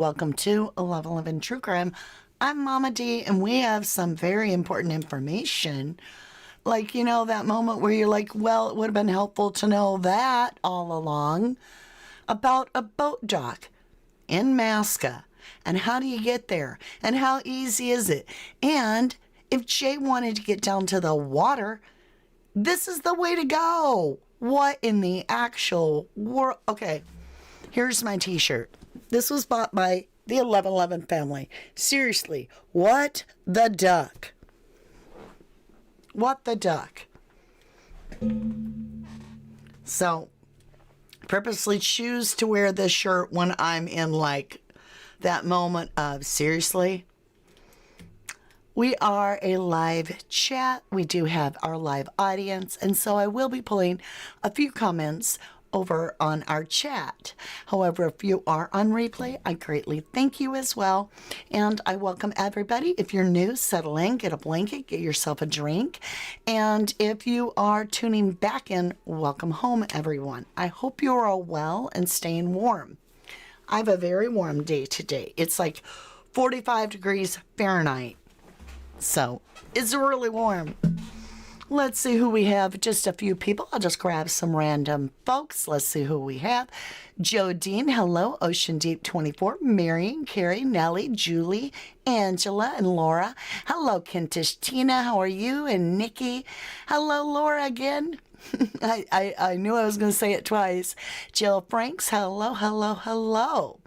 Welcome to 1111 True Crime. I'm Mama D, and we have some very important information. Like, that moment where you're like, well, it would have been helpful to know that all along about a boat dock in Masca. And how do you get there? And how easy is it? And if Jay wanted to get down to the water, this is the way to go. What in the actual world? Okay, here's my t-shirt. This was bought by the 1111 family. Seriously, what the duck? What the duck? So, purposely choose to wear this shirt when I'm in like that moment of seriously. We are a live chat. We do have our live audience, and so I will be pulling a few comments over on our chat. However, if you are on replay, I greatly thank you as well. And I welcome everybody. If you're new, settle in, get a blanket, get yourself a drink. And if you are tuning back in, welcome home, everyone. I hope you're all well and staying warm. I have a very warm day today. It's like 45 degrees Fahrenheit. So it's really warm. Let's see who we have. Just a few people. I'll just grab some random folks. Let's see who we have. Joe Dean, hello. Ocean Deep 24. Marion, Carrie, Nellie, Julie, Angela, and Laura. Hello, Kentish Tina. How are you? And Nikki. Hello, Laura again. I knew I was going to say it twice. Jill Franks, hello, hello, hello.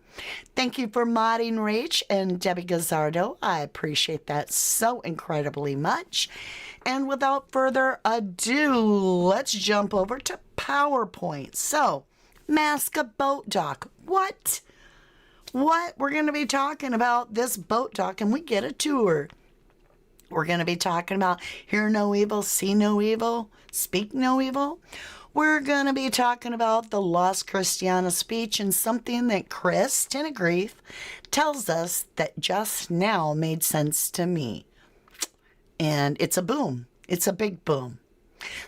Thank you for modding Rach and Debbie Gazzardo. I appreciate that so incredibly much. And without further ado, let's jump over to PowerPoint. So, Masca boat dock. What? We're going to be talking about this boat dock, and we get a tour. We're going to be talking about hear no evil, see no evil, speak no evil. We're going to be talking about the Lost Christiana speech and something that Chris, Tenegrief, tells us that just now made sense to me. And it's a boom. It's a big boom.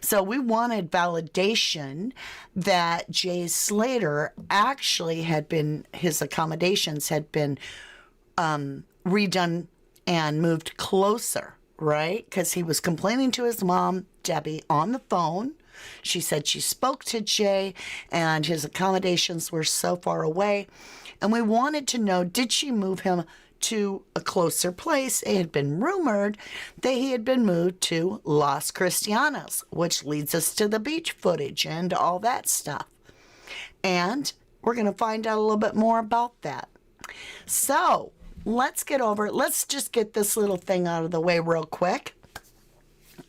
So we wanted validation that Jay Slater actually his accommodations had been redone and moved closer, right? Because he was complaining to his mom, Debbie, on the phone. She said she spoke to Jay and his accommodations were so far away. And we wanted to know, did she move him to a closer place? It had been rumored that he had been moved to Las Cristianas, which leads us to the beach footage and all that stuff. And we're going to find out a little bit more about that. So let's just get this little thing out of the way real quick.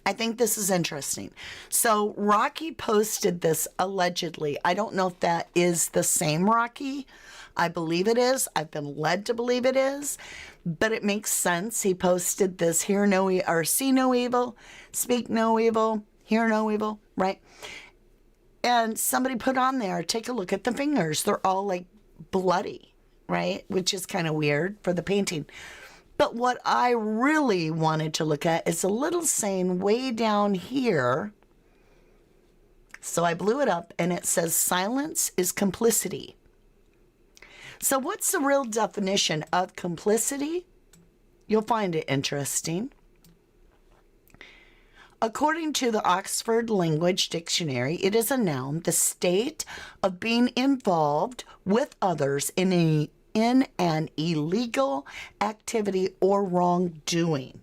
I think this is interesting. So Rocky posted this allegedly. I don't know if that is the same Rocky. I believe it is. I've been led to believe it is, but it makes sense. He posted this, hear no or see no evil, speak no evil, hear no evil, right? And somebody put on there, take a look at the fingers. They're all like bloody, right? Which is kind of weird for the painting. But what I really wanted to look at is a little saying way down here. So I blew it up and it says, silence is complicity. So what's the real definition of complicity? You'll find it interesting. According to the Oxford Language Dictionary, it is a noun, the state of being involved with others in an illegal activity or wrongdoing.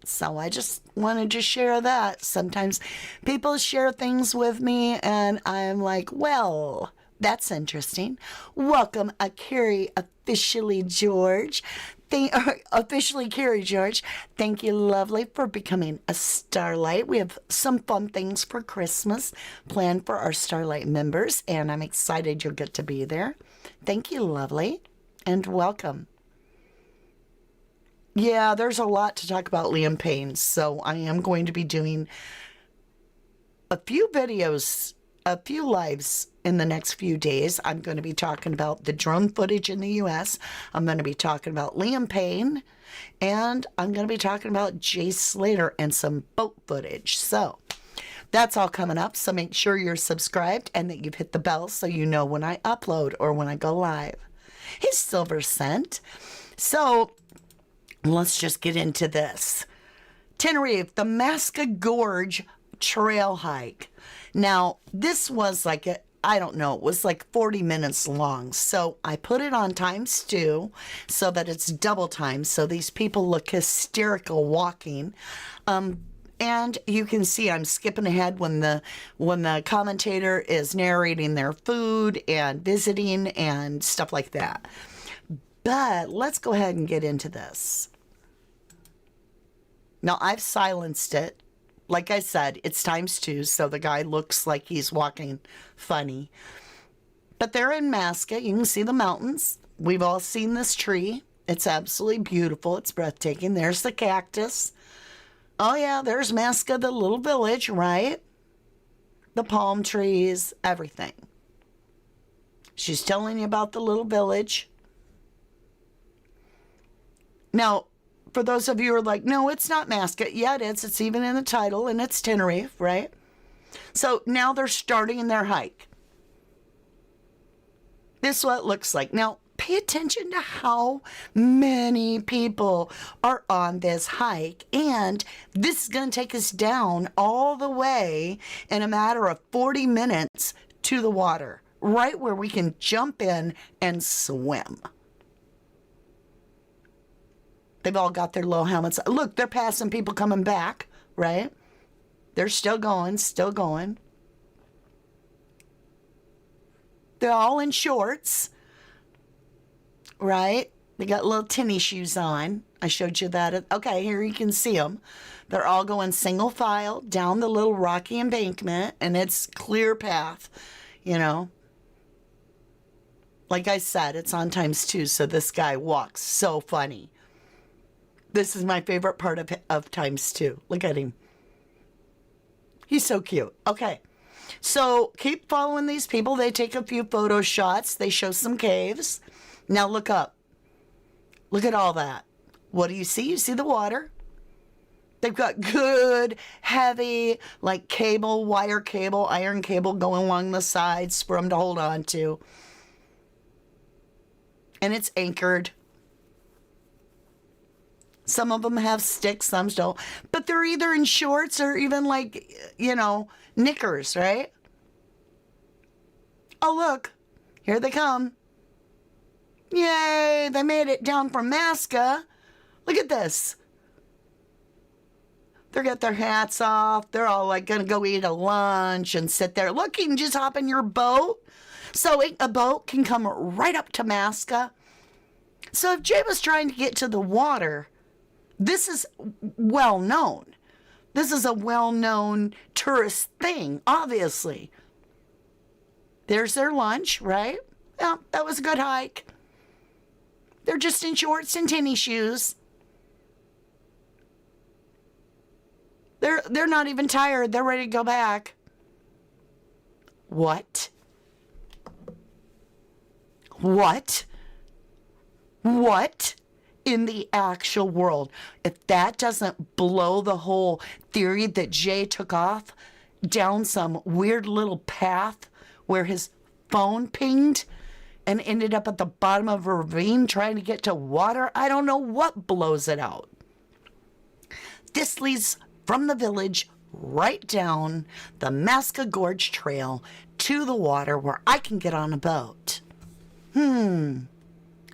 So I just wanted to share that. Sometimes people share things with me and I'm like, well, that's interesting. Welcome, Carrie, officially George. Officially Carrie George. Thank you, lovely, for becoming a Starlight. We have some fun things for Christmas planned for our Starlight members, and I'm excited you'll get to be there. Thank you, lovely, and welcome. Yeah, there's a lot to talk about Liam Payne, so I am going to be doing a few videos, a few lives in the next few days. I'm going to be talking about the drone footage in the U.S. I'm going to be talking about Liam Payne, and I'm going to be talking about Jay Slater and some boat footage. So That's all coming up, so make sure you're subscribed and that you've hit the bell so you know when I upload or when I go live. Hey, Silver Scent. So let's just get into this. Tenerife, the Masca Gorge trail hike. Now, this was like I don't know, it was like 40 minutes long. So I put it on ×2 so that it's double time. So these people look hysterical walking. And you can see I'm skipping ahead when the commentator is narrating their food and visiting and stuff like that. But let's go ahead and get into this. Now, I've silenced it. Like I said, it's ×2, so the guy looks like he's walking funny. But they're in Masca. You can see the mountains. We've all seen this tree. It's absolutely beautiful. It's breathtaking. There's the cactus. Oh, yeah, there's Masca, the little village, right? The palm trees, everything. She's telling you about the little village. Now, for those of you who are like, no, it's not Masca. Yeah, it is. It's even in the title, and it's Tenerife, right? So now they're starting their hike. This is what it looks like. Now, pay attention to how many people are on this hike. And this is going to take us down all the way in a matter of 40 minutes to the water, right where we can jump in and swim. They've all got their little helmets. Look, they're passing people coming back, right? They're still going, still going. They're all in shorts, right? They got little tennis shoes on. I showed you that. Okay, here you can see them. They're all going single file down the little rocky embankment, and it's clear path, you know. Like I said, it's on ×2, so this guy walks so funny. This is my favorite part of ×2. Look at him. He's so cute. Okay. So keep following these people. They take a few photo shots. They show some caves. Now look up. Look at all that. What do you see? You see the water. They've got good, heavy, like cable, wire cable, iron cable going along the sides for them to hold on to. And it's anchored. Some of them have sticks, some don't. But they're either in shorts or even like, you know, knickers, right? Oh, look. Here they come. Yay, they made it down from Masca. Look at this. They got their hats off. They're all like going to go eat a lunch and sit there. Look, you can just hop in your boat. So a boat can come right up to Masca. So if Jay was trying to get to the water, this is well known. This is a well-known tourist thing, obviously. There's their lunch, right? Yeah, that was a good hike. They're just in shorts and tennis shoes. They're not even tired. They're ready to go back. What? What? What in the actual world? If that doesn't blow the whole theory that Jay took off down some weird little path where his phone pinged and ended up at the bottom of a ravine trying to get to water, I don't know what blows it out. This leads from the village right down the Masca Gorge Trail to the water where I can get on a boat.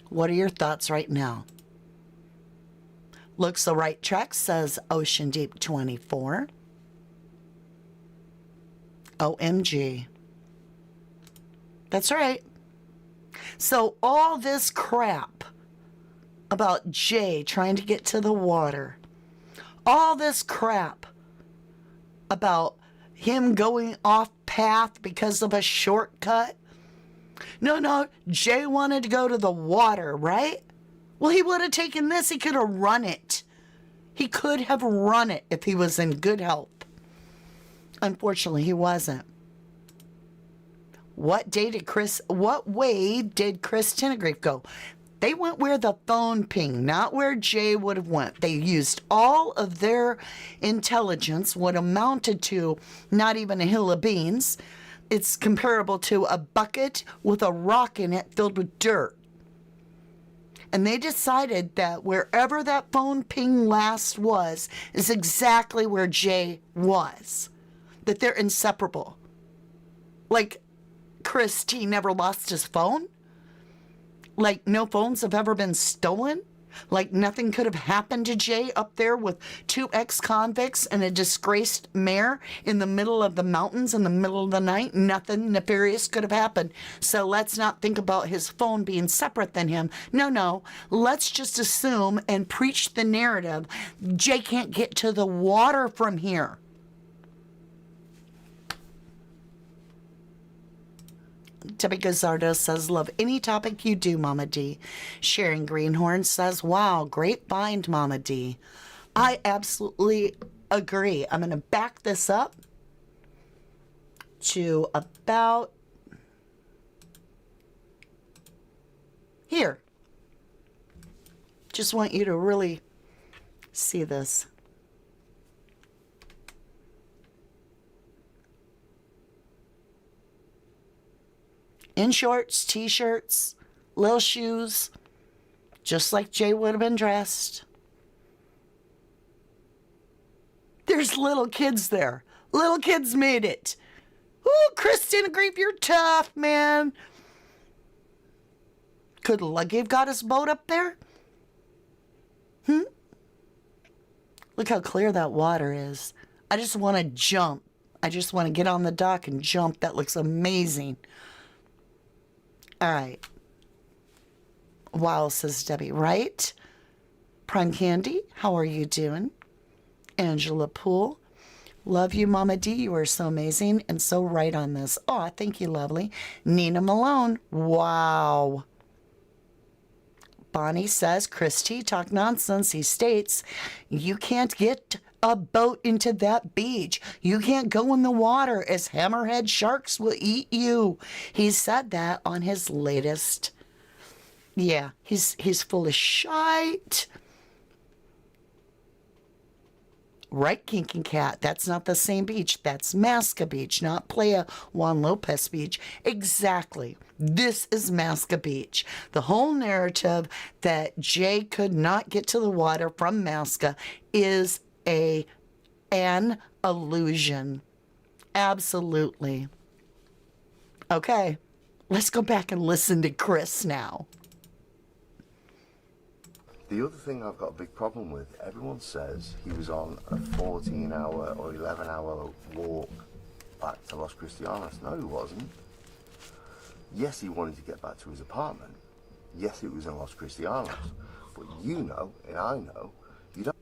What are your thoughts right now? Looks the right track, says Ocean Deep 24. OMG. That's right. So all this crap about Jay trying to get to the water, all this crap about him going off path because of a shortcut. No, Jay wanted to go to the water, right? Well, he would have taken this. He could have run it. He could have run it if he was in good health. Unfortunately, he wasn't. What way did Chris Tenegrief go? They went where the phone pinged, not where Jay would have went. They used all of their intelligence, what amounted to not even a hill of beans. It's comparable to a bucket with a rock in it filled with dirt. And they decided that wherever that phone ping last was is exactly where Jay was. That they're inseparable. Like Chris T never lost his phone. Like no phones have ever been stolen. Like nothing could have happened to Jay up there with 2 ex-convicts and a disgraced mayor in the middle of the mountains in the middle of the night. Nothing nefarious could have happened. So let's not think about his phone being separate than him. No. Let's just assume and preach the narrative. Jay can't get to the water from here. Debbie Gazzardo says, love any topic you do, Mama D. Sharon Greenhorn says, wow, great find, Mama D. I absolutely agree. I'm going to back this up to about here. Just want you to really see this. In shorts, t-shirts, little shoes, just like Jay would have been dressed. There's little kids there. Little kids made it. Ooh, Kristen Grief, you're tough, man. Could Lucky have got his boat up there? Look how clear that water is. I just want to jump. I just want to get on the dock and jump. That looks amazing. All right. Wow, says Debbie. Right? Prime Candy, how are you doing? Angela Poole. Love you, Mama D. You are so amazing and so right on this. Oh, thank you, lovely. Nina Malone. Wow. Bonnie says, Christy, talk nonsense. He states, you can't get a boat into that beach. You can't go in the water as hammerhead sharks will eat you. He said that on his latest. Yeah, he's full of shite. Right, Kinky Cat. That's not the same beach. That's Masca Beach, not Playa Juan Lopez Beach. Exactly. This is Masca Beach. The whole narrative that Jay could not get to the water from Masca is an illusion. Absolutely. Okay, let's go back and listen to Chris now. The other thing I've got a big problem with, everyone says he was on a 14-hour or 11-hour walk back to Los Cristianos. No, he wasn't. Yes, he wanted to get back to his apartment. Yes, it was in Los Cristianos. But you know, and I know, you don't...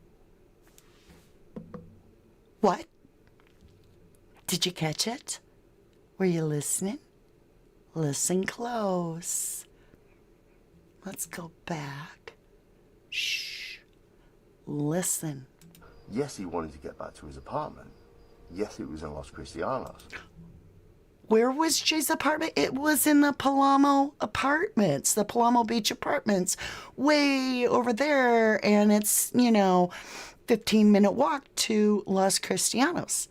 What? Did you catch it? Were you listening? Listen close. Let's go back. Shh. Listen. Yes, he wanted to get back to his apartment. Yes, it was in Los Cristianos. Where was Jay's apartment? It was in the Palamo Apartments, the Palamo Beach Apartments, way over there. And it's, 15-minute walk to Los Cristianos.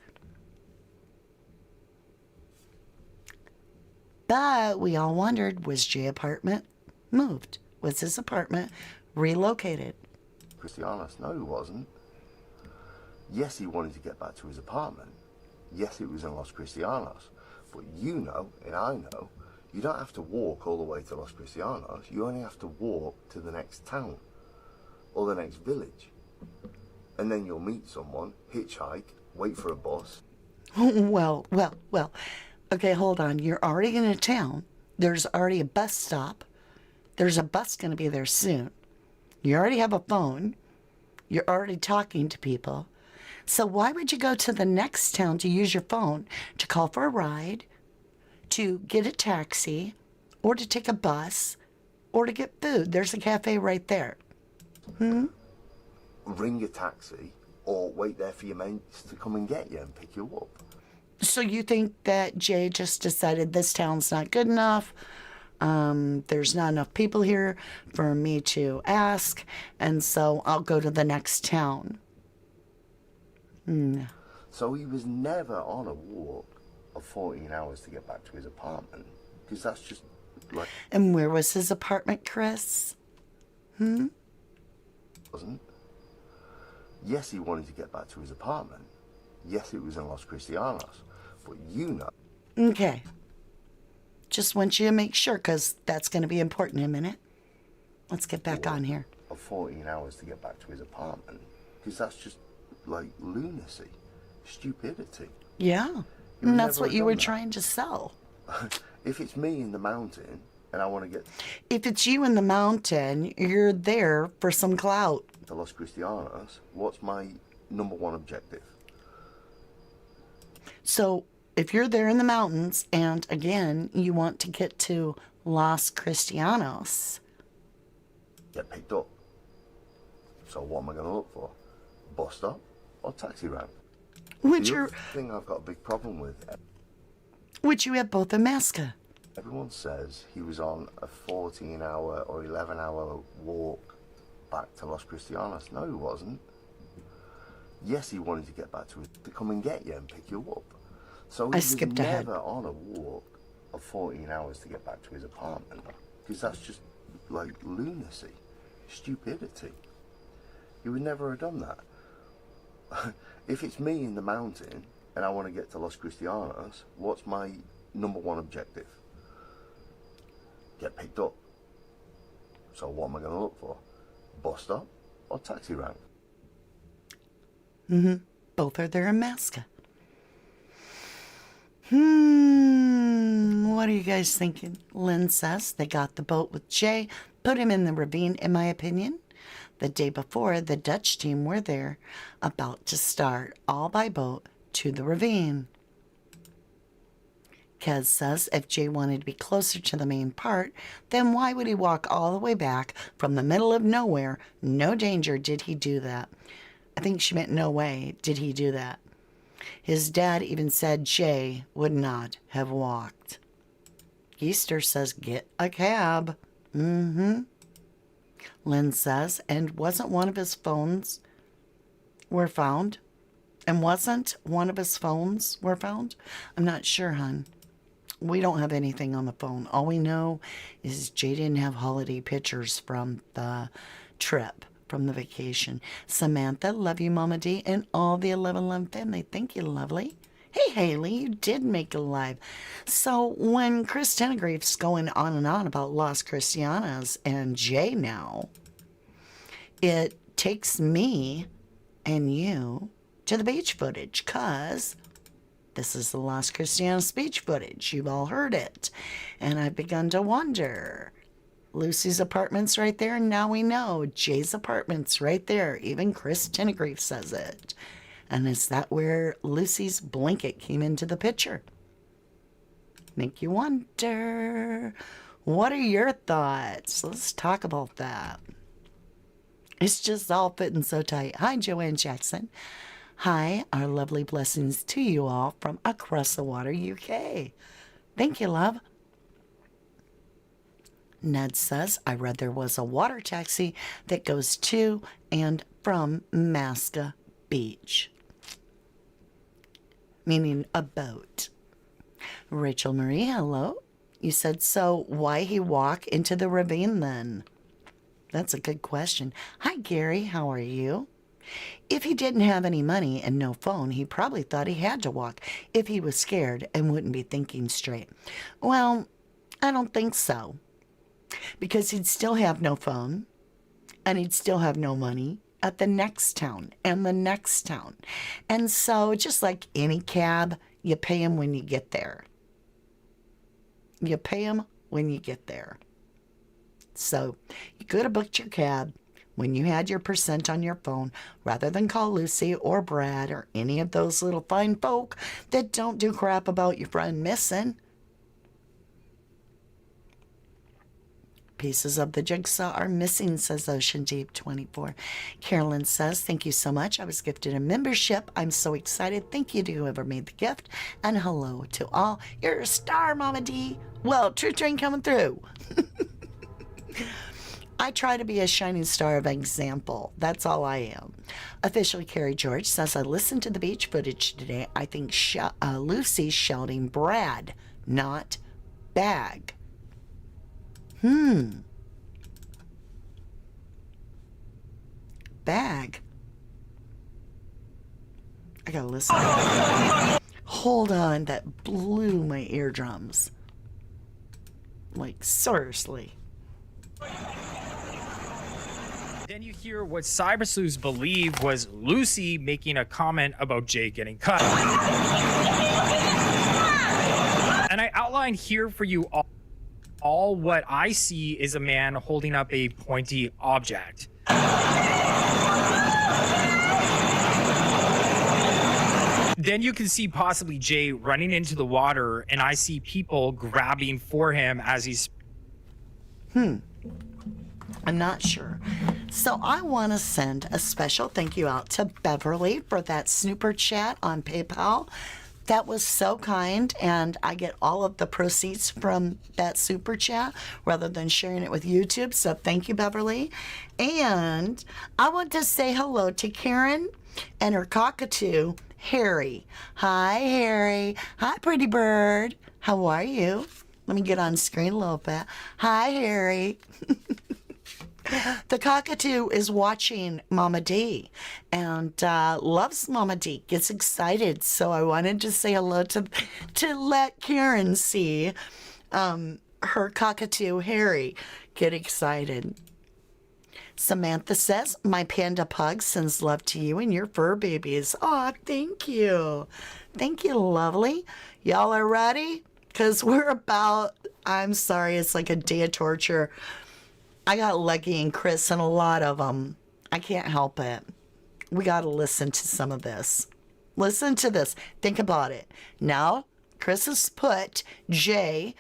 But we all wondered, was Jay's apartment moved? Was his apartment relocated? Cristianos, no, he wasn't. Yes, he wanted to get back to his apartment. Yes, it was in Los Cristianos. But you know, and I know, you don't have to walk all the way to Los Cristianos. You only have to walk to the next town or the next village. And then you'll meet someone, hitchhike, wait for a bus. Well. Okay, hold on. You're already in a town. There's already a bus stop. There's a bus going to be there soon. You already have a phone. You're already talking to people. So why would you go to the next town to use your phone to call for a ride, to get a taxi, or to take a bus, or to get food? There's a cafe right there. Ring a taxi or wait there for your mates to come and get you and pick you up. So you think that Jay just decided this town's not good enough? There's not enough people here for me to ask, and so I'll go to the next town. So he was never on a walk of 14 hours to get back to his apartment, because that's just like... And where was his apartment, Chris? Wasn't. Yes, he wanted to get back to his apartment. Yes, it was in Los Cristianos. But you know... Okay. Just want you to make sure, because that's going to be important in a minute. Let's get back on here. Of 14 hours to get back to his apartment, because that's just like lunacy, stupidity. Yeah, and that's what you were trying to sell. If it's me in the mountain and I want to get... If it's you in the mountain, you're there for some clout. To Los Cristianos, what's my number one objective? So if you're there in the mountains, and again, you want to get to Los Cristianos, Get picked up. So what am I going to look for? Bus stop or taxi rank? Which The other thing I've got a big problem with... you have both in Masca. Everyone says he was on a 14-hour or 11-hour walk back to Los Cristianos. No, he wasn't. Yes, he wanted to get back to come and get you and pick you up. So he was never on a walk of 14 hours to get back to his apartment, because that's just like lunacy, stupidity. He would never have done that. If it's me in the mountain and I want to get to Los Cristianos, what's my number one objective? Get picked up. So what am I going to look for? Bus stop or taxi rank? Both are there in Masca. What are you guys thinking? Lynn says they got the boat with Jay, put him in the ravine, in my opinion. The day before, the Dutch team were there, about to start, all by boat, to the ravine. Kez says if Jay wanted to be closer to the main part, then why would he walk all the way back from the middle of nowhere? No danger did he do that. I think she meant no way did he do that. His dad even said Jay would not have walked. Easter says get a cab. Lynn says, and wasn't one of his phones were found? And wasn't one of his phones were found? I'm not sure, hon. We don't have anything on the phone. All we know is Jay didn't have holiday pictures from the trip, from the vacation. Samantha, love you, Mama D, and all the 1111 family. Thank you, lovely. Hey, Haley, you did make it live. So when Chris Tenegrief's going on and on about Las Cristianas and Jay now, it takes me and you to the beach footage, because this is the Las Cristianas beach footage. You've all heard it. And I've begun to wonder. Lucy's apartment's right there, and now we know Jay's apartment's right there. Even Chris Tenegrief says it. And is that where Lucy's blanket came into the picture? Make you wonder. What are your thoughts? Let's talk about that. It's just all fitting so tight. Hi, Joanne Jackson. Hi, our lovely blessings to you all from across the water, UK. Thank you, love. Ned says, I read there was a water taxi that goes to and from Masca Beach. Meaning a boat. Rachel Marie, hello. You said, so why he walk into the ravine then? That's a good question. Hi, Gary. How are you? If he didn't have any money and no phone, he probably thought he had to walk if he was scared and wouldn't be thinking straight. Well, I don't think so. Because he'd still have no phone and he'd still have no money at the next town and the next town. And so just like any cab, you pay him when you get there. You pay him when you get there. So you could have booked your cab when you had your percent on your phone rather than call Lucy or Brad or any of those little fine folk that don't do crap about your friend missing. pieces of the jigsaw are missing, says Ocean Deep 24. Carolyn says, thank you so much. I was gifted a membership. I'm so excited. Thank you to whoever made the gift. And hello to all. You're a star, Mama D. Well, True Train coming through. I try to be a shining star of example. That's all I am. Officially, Carrie George says, I listened to the beach footage today. I think Lucy's shouting Brad, not bag. Bag. I gotta listen. Hold on, that blew my eardrums. Like, seriously. Then you hear what cyber sleuths believe was Lucy making a comment about Jay getting cut. And I outlined here for you all what I see is a man holding up a pointy object. Then you can see possibly Jay running into the water, and I see people grabbing for him as he's... I'm not sure. So I want to send a special thank you out to Beverly for that snooper chat on PayPal. That was so kind, and I get all of the proceeds from that super chat rather than sharing it with YouTube. So thank you, Beverly. And I want to say hello to Karen and her cockatoo, Harry. Hi, Harry. Hi, pretty bird. How are you? Let me get on screen a little bit. Hi, Harry. The cockatoo is watching Mama D and loves Mama D, gets excited. So I wanted to say hello to let Karen see her cockatoo Harry get excited. Samantha says, my panda pug sends love to you and your fur babies. Oh, thank you. Thank you, lovely. Y'all are ready? Because we're about, I'm sorry, it's like a day of torture. I got Leggy and Chris and a lot of them. I can't help it. We got to listen to some of this. Listen to this. Think about it. Now, Chris has put Jay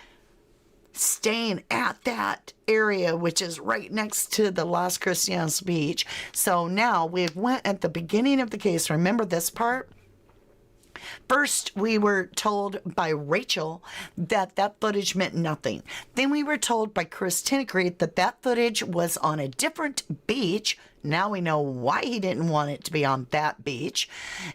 staying at that area, which is right next to the Las Cristianas beach. So now we've went at the beginning of the case. Remember this part? First, we were told by Rachel that that footage meant nothing. Then we were told by Chris Tinegreed that that footage was on a different beach. Now we know why he didn't want it to be on that beach,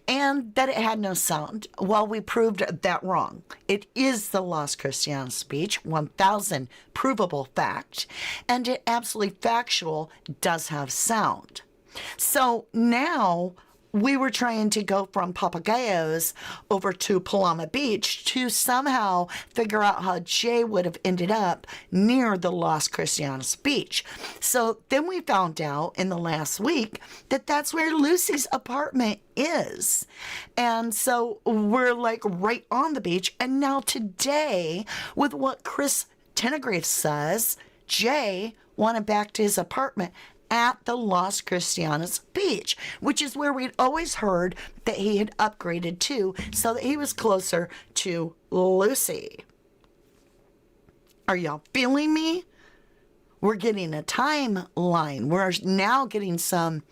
and that it had no sound. Well, we proved that wrong. It is the Las Cristianas beach, 1,000 provable fact, and it absolutely factual does have sound. So now we were trying to go from Papagayos over to Palama Beach to somehow figure out how Jay would have ended up near the Las Cristianas beach. So then we found out in the last week that that's where Lucy's apartment is. And so we're like right on the beach. And now today, with what Chris Tenegreave says, Jay wanted back to his apartment at the Las Cristianas beach, which is where we'd always heard that he had upgraded to so that he was closer to Lucy. Are y'all feeling me? We're getting a timeline. We're now getting some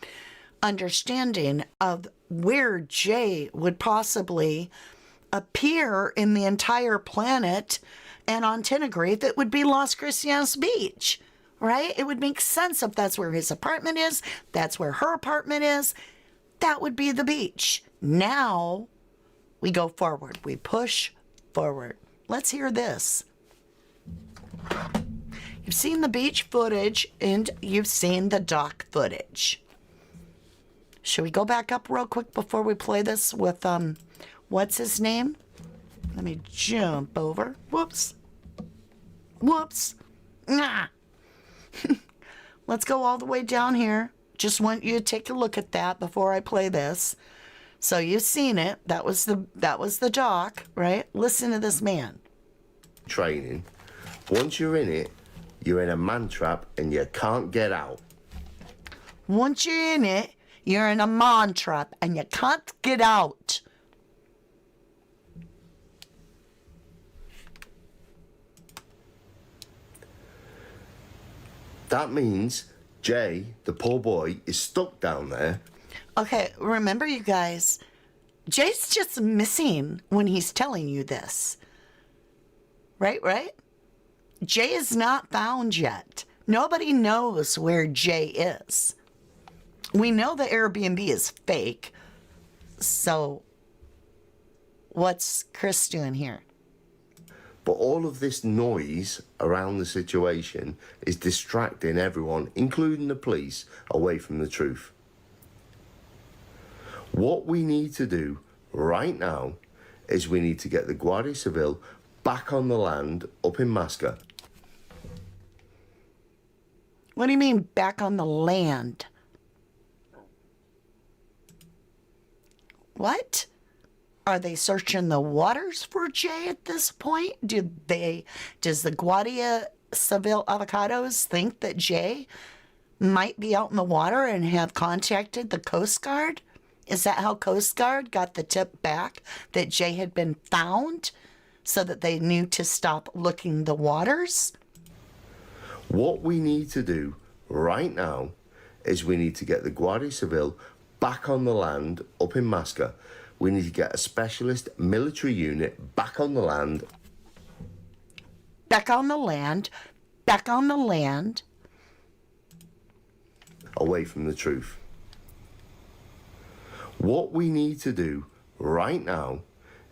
understanding of where Jay would possibly appear in the entire planet, and on Tenerife it would be Las Cristianas beach. Right? It would make sense if that's where his apartment is, that's where her apartment is. That would be the beach. Now we go forward. We push forward. Let's hear this. You've seen the beach footage and you've seen the dock footage. Should we go back up real quick before we play this with, what's his name? Let me jump over. Whoops. Whoops. Nah. Let's go all the way down here. Just want you to take a look at that before I play this. So you've seen it. That was the dock, right? Listen to this man. Training. Once you're in it, you're in a man trap and you can't get out. Once you're in it, you're in a man trap and you can't get out. That means Jay, the poor boy, is stuck down there. Okay, remember, you guys, Jay's just missing when he's telling you this. Right? Jay is not found yet. Nobody knows where Jay is. We know the Airbnb is fake. So, what's Chris doing here? But all of this noise around the situation is distracting everyone, including the police, away from the truth. What we need to do right now is we need to get the Guardia Civil back on the land up in Masca. What do you mean back on the land? What? Are they searching the waters for Jay at this point? Does the Guardia Civil Avocados think that Jay might be out in the water and have contacted the Coast Guard? Is that how Coast Guard got the tip back that Jay had been found so that they knew to stop looking the waters? What we need to do right now is we need to get the Guardia Civil back on the land up in Masca. We need to get a specialist military unit back on the land. Back on the land. Away from the truth. What we need to do right now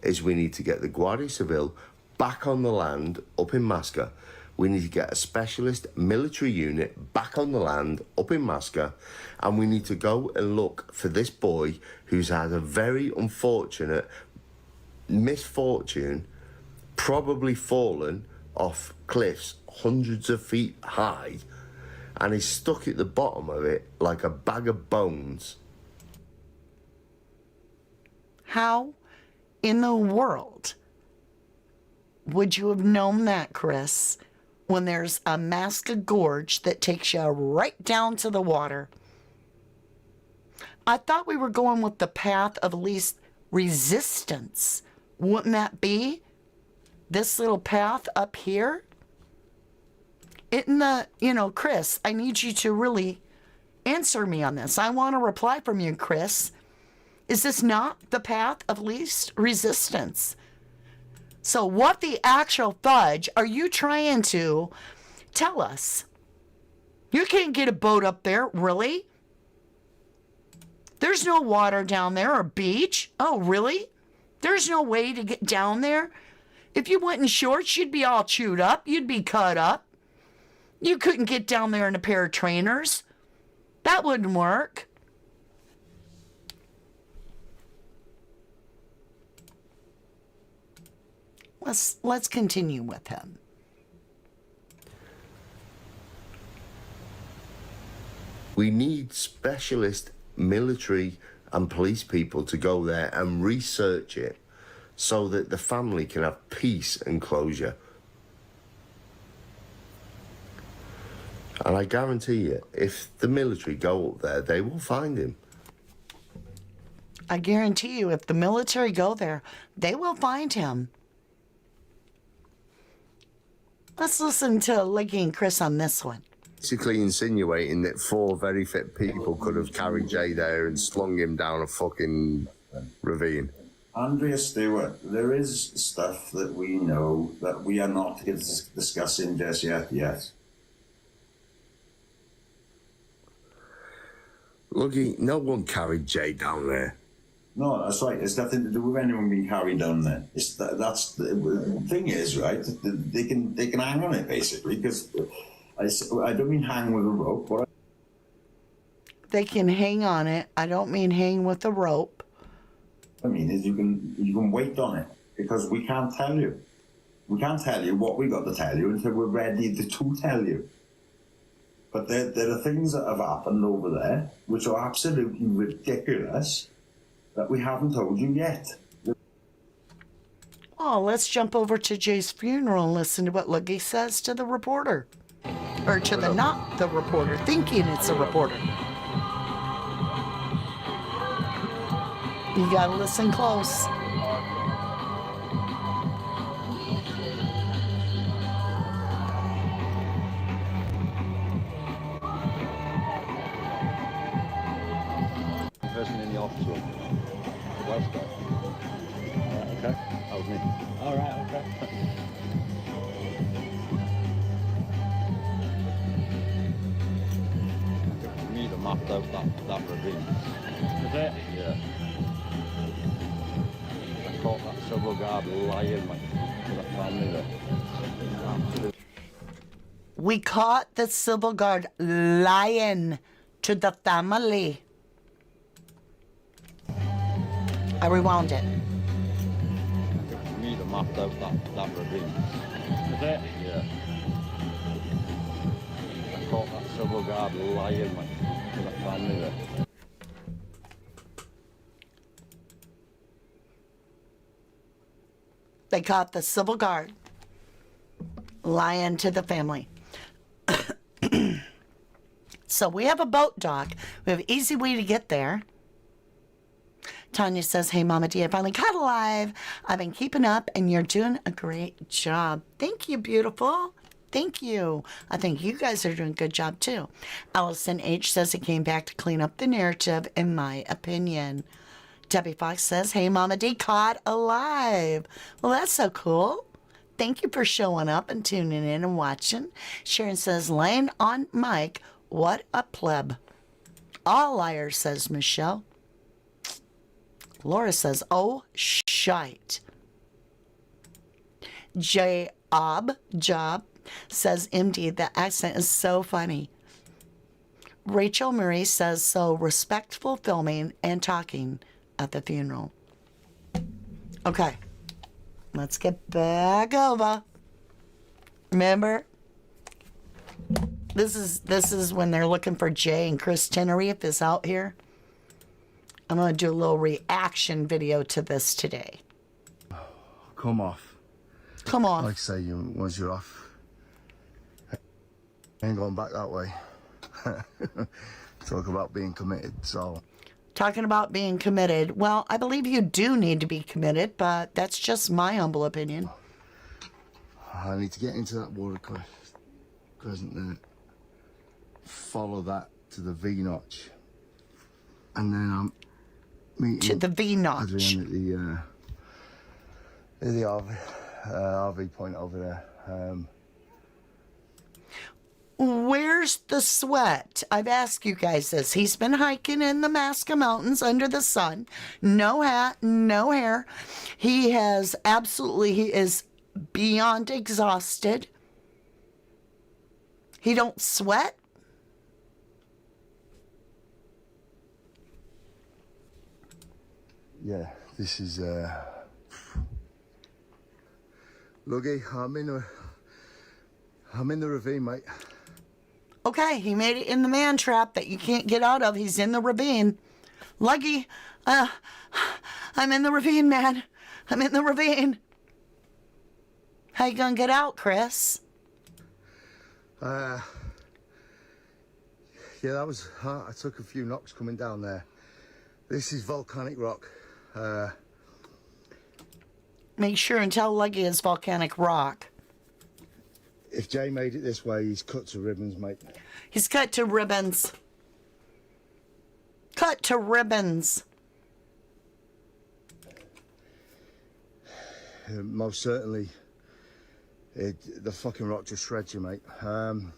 is we need to get the Guardia Civil back on the land up in Masca. We need to get a specialist military unit back on the land up in Masca, and we need to go and look for this boy who's had a very unfortunate misfortune, probably fallen off cliffs hundreds of feet high, and is stuck at the bottom of it like a bag of bones. How in the world would you have known that, Chris, when there's a Masca gorge that takes you right down to the water? I thought we were going with the path of least resistance. Wouldn't that be this little path up here? Chris, I need you to really answer me on this. I want a reply from you, Chris. Is this not the path of least resistance? So what the actual fudge are you trying to tell us? You can't get a boat up there, really? There's no water down there or beach. Oh, really? There's no way to get down there? If you went in shorts, you'd be all chewed up. You'd be cut up. You couldn't get down there in a pair of trainers. That wouldn't work. Let's continue with him. We need specialist military and police people to go there and research it so that the family can have peace and closure. And I guarantee you, if the military go up there, they will find him. I guarantee you, if the military go there, they will find him. Let's listen to Leggy and Chris on this one. Basically insinuating that 4 very fit people could have carried Jay there and slung him down a fucking ravine. Andrea Stewart, there is stuff that we know that we are not discussing just yet. Luggy, no one carried Jay down there. No, that's right. It's nothing to do with anyone being carried down there. That's the thing is, right? They can hang on it basically, because I don't mean hang with a rope. But They can hang on it. I don't mean hang with a rope. I mean is you can wait on it, because we can't tell you. We can't tell you what we got to tell you until we're ready to tell you. But there are things that have happened over there which are absolutely ridiculous that we haven't told you yet. Oh, let's jump over to Jay's funeral and listen to what Leggy says to the reporter. Or to the not the reporter, thinking it's a reporter. You gotta listen close. mapped out that ravine. Is it? Yeah. I caught that civil guard lying, mate, to the family there. Absolutely. We caught the civil guard lying to the family. I rewound it. Me that mapped out that ravine. Is it? Yeah. I caught that civil guard lying, mate, to the family there. They caught the civil guard lying to the family. So we have a boat dock. We have an easy way to get there. Tanya says, hey, Mama D, I finally caught alive. I've been keeping up, and you're doing a great job. Thank you, beautiful. Thank you. I think you guys are doing a good job, too. Allison H. says it came back to clean up the narrative, in my opinion. Debbie Fox says, hey, Mama D, caught alive. Well, that's so cool. Thank you for showing up and tuning in and watching. Sharon says, laying on mic, what a pleb. All liars, says Michelle. Laura says, oh, shite. Job says, MD, the accent is so funny. Rachel Marie says, so respectful filming and talking at the funeral. Okay, let's get back over. Remember, this is when they're looking for Jay, and Chris Tenerife is out here. I'm going to do a little reaction video to this today. Come off. Come on. Like I say, once you're off, ain't going back that way. Talk about being committed, so. Talking about being committed. Well, I believe you do need to be committed, but that's just my humble opinion. I need to get into that water crescent there. Follow that to the V-notch. And then I'm meeting To the V-notch. Adrian at the RV point over there. Where's the sweat? I've asked you guys this. He's been hiking in the Masca Mountains under the sun. No hat, no hair. He is beyond exhausted. He don't sweat. Yeah, this is Luggy, I'm in the ravine, mate. Okay, he made it in the man trap that you can't get out of. He's in the ravine. Luggy, I'm in the ravine, man. I'm in the ravine. How you gonna get out, Chris? Yeah, that was hard. I took a few knocks coming down there. This is volcanic rock. Make sure and tell Luggy it's volcanic rock. If Jay made it this way, he's cut to ribbons, mate. He's cut to ribbons. Cut to ribbons. Most certainly, the fucking rock just shreds you, mate. I'm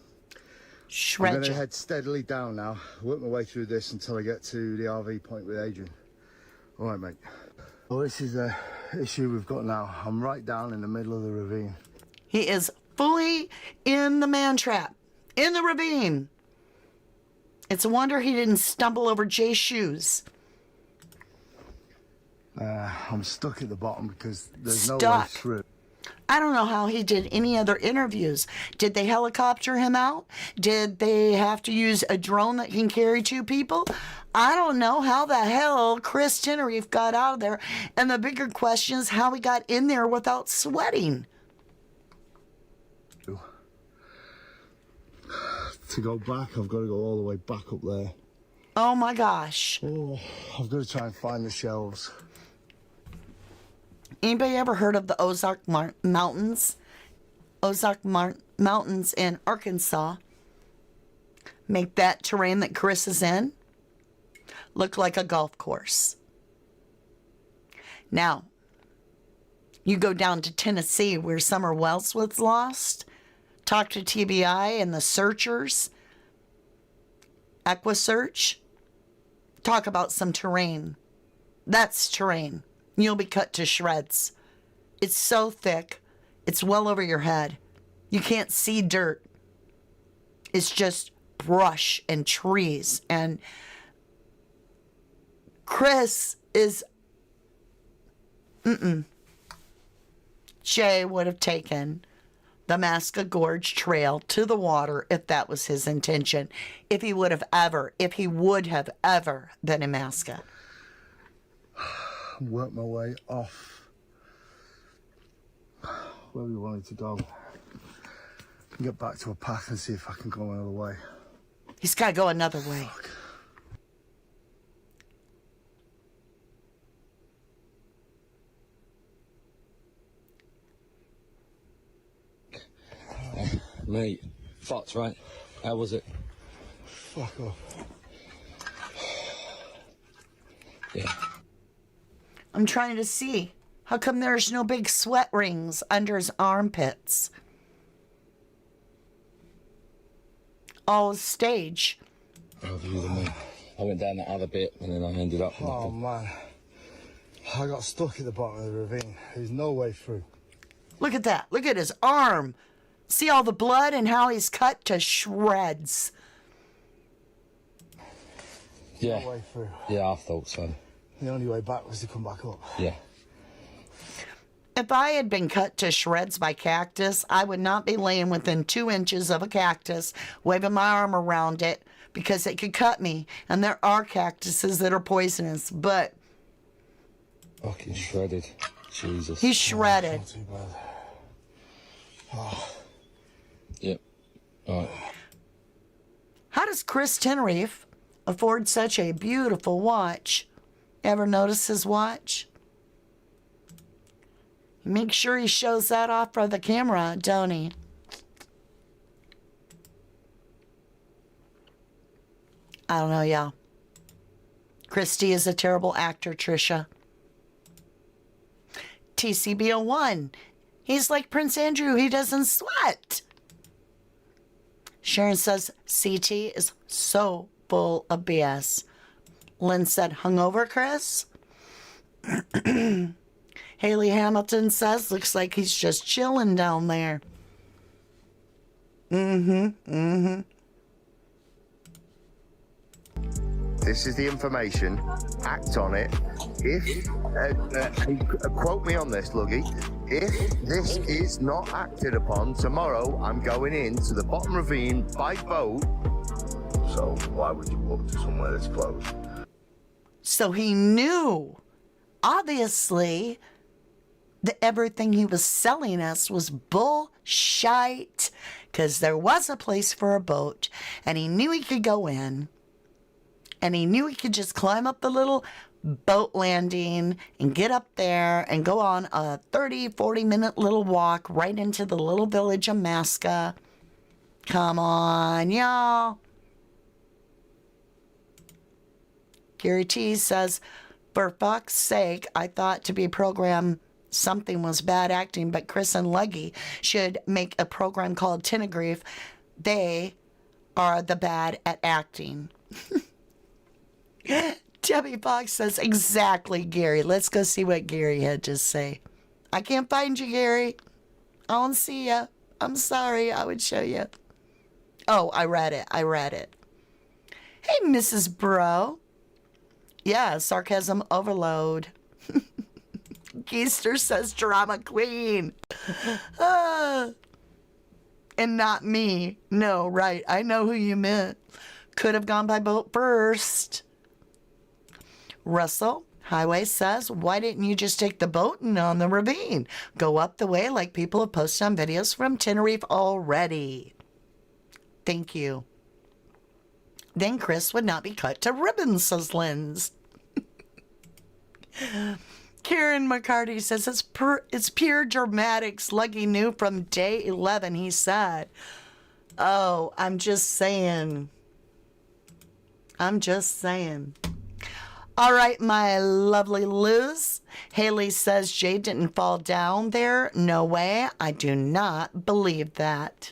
Shred going to you. head steadily down now, work my way through this until I get to the RV point with Adrian. All right, mate. Well, this is the issue we've got now. I'm right down in the middle of the ravine. He is fully in the man trap. In the ravine. It's a wonder he didn't stumble over Jay's shoes. I'm stuck at the bottom because there's no way Stuck. through. I don't know how he did any other interviews. Did they helicopter him out? Did they have to use a drone that can carry 2 people? I don't know how the hell Chris Tenerife got out of there. And the bigger question is how he got in there without sweating. To go back, I've got to go all the way back up there. Oh my gosh. Oh, I've got to try and find the shelves. Anybody ever heard of the Ozark Mountains? Mountains in Arkansas make that terrain that Chris is in look like a golf course. Now, you go down to Tennessee where Summer Wells was lost, talk to TBI and the searchers. Equisearch. Talk about some terrain. That's terrain. You'll be cut to shreds. It's so thick. It's well over your head. You can't see dirt. It's just brush and trees. And Chris is... Jay would have taken the Masca Gorge Trail to the water if that was his intention. If he would have ever been in Masca. Work my way off where we wanted to go. Get back to a path and see if I can go another way. He's got to go another way. Fuck. Mate, fucked, right? How was it? Fuck off. Yeah. I'm trying to see. How come there's no big sweat rings under his armpits? All stage. Oh, you than me. I went down that other bit and then I ended up... Oh, man. I got stuck at the bottom of the ravine. There's no way through. Look at that. Look at his arm. See all the blood and how he's cut to shreds. Yeah. No way through. Yeah, I thought so. The only way back was to come back up. Yeah. If I had been cut to shreds by cactus, I would not be laying within 2 inches of a cactus, waving my arm around it, because it could cut me. And there are cactuses that are poisonous, but Fucking shredded. Jesus. he's shredded. Not too bad. Yep. All right. How does Chris Tenerife afford such a beautiful watch? Ever notice his watch? Make sure he shows that off for the camera, don't he? I don't know, y'all. Christy is a terrible actor, Trisha. TCB01. He's like Prince Andrew. He doesn't sweat. Sharon says CT is so full of BS. Lynn said, hungover, Chris? Haley Hamilton says, looks like he's just chilling down there. This is the information. Act on it. If, quote me on this, Luggy. If this is not acted upon, tomorrow I'm going into the bottom ravine by boat. So why would you walk to somewhere that's closed? So he knew, obviously, that everything he was selling us was bullshit. Because there was a place for a boat, and he knew he could go in. And he knew he could just climb up the little boat landing and get up there and go on a 30, 40-minute little walk right into the little village of Masca. Come on, y'all. Gary T says, for fuck's sake, I thought to be programmed something was bad acting, but Chris and Luggy should make a program called Tenerife. They are the bad at acting. Debbie Fox says, exactly, Gary. Let's go see what Gary had to say. I can't find you, Gary. I don't see you. I'm sorry. I would show you. Oh, I read it. Hey, Mrs. Bro. Yeah, sarcasm overload. Keister says drama queen. And not me. No, right. I know who you meant. Could have gone by boat first. Russell Highway says, why didn't you just take the boat and on the ravine? Go up the way like people have posted on videos from Tenerife already. Thank you. Then Chris would not be cut to ribbons, says Linz. Karen McCarty says, it's pure dramatics. Luggy knew from day 11, he said. Oh, I'm just saying. All right, my lovely Luz. Haley says Jay didn't fall down there. No way. I do not believe that.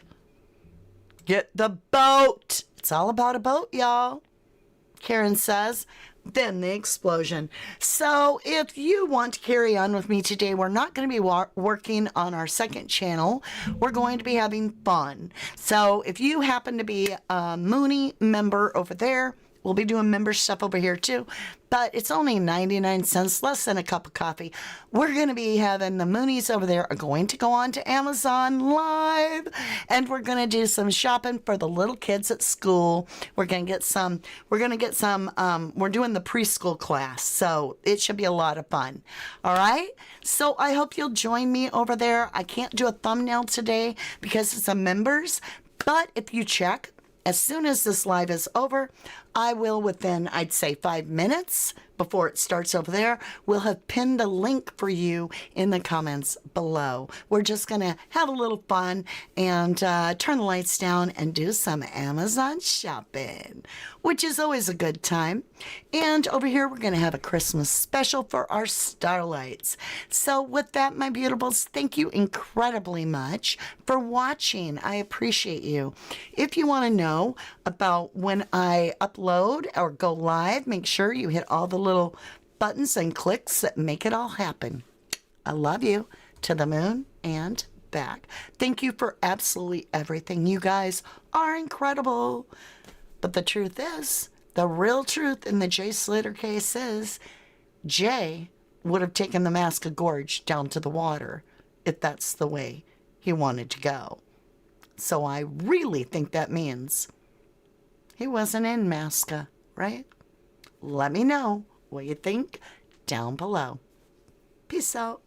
Get the boat. It's all about a boat, y'all, Karen says. Then the explosion. So if you want to carry on with me today, we're not going to be working on our second channel. We're going to be having fun. So if you happen to be a Mooney member over there, we'll be doing member stuff over here too. But it's only 99 cents, less than a cup of coffee. We're going to be having the Moonies over there are going to go on to Amazon Live. And we're going to do some shopping for the little kids at school. We're doing the preschool class. So it should be a lot of fun. All right. So I hope you'll join me over there. I can't do a thumbnail today because it's a members. But if you check, as soon as this live is over, I will, within, I'd say, 5 minutes before it starts over there, we'll have pinned a link for you in the comments below. We're just going to have a little fun and turn the lights down and do some Amazon shopping, which is always a good time. And over here, we're going to have a Christmas special for our starlights. So with that, my beautifuls, thank you incredibly much for watching. I appreciate you. If you want to know about when I upload or go live, make sure you hit all the little buttons and clicks that make it all happen. I love you to the moon and back. Thank you for absolutely everything. You guys are incredible. But the truth is, the real truth in the Jay Slater case is Jay would have taken the Masca Gorge down to the water if that's the way he wanted to go. So I really think that means he wasn't in Masca, right? Let me know what you think down below. Peace out.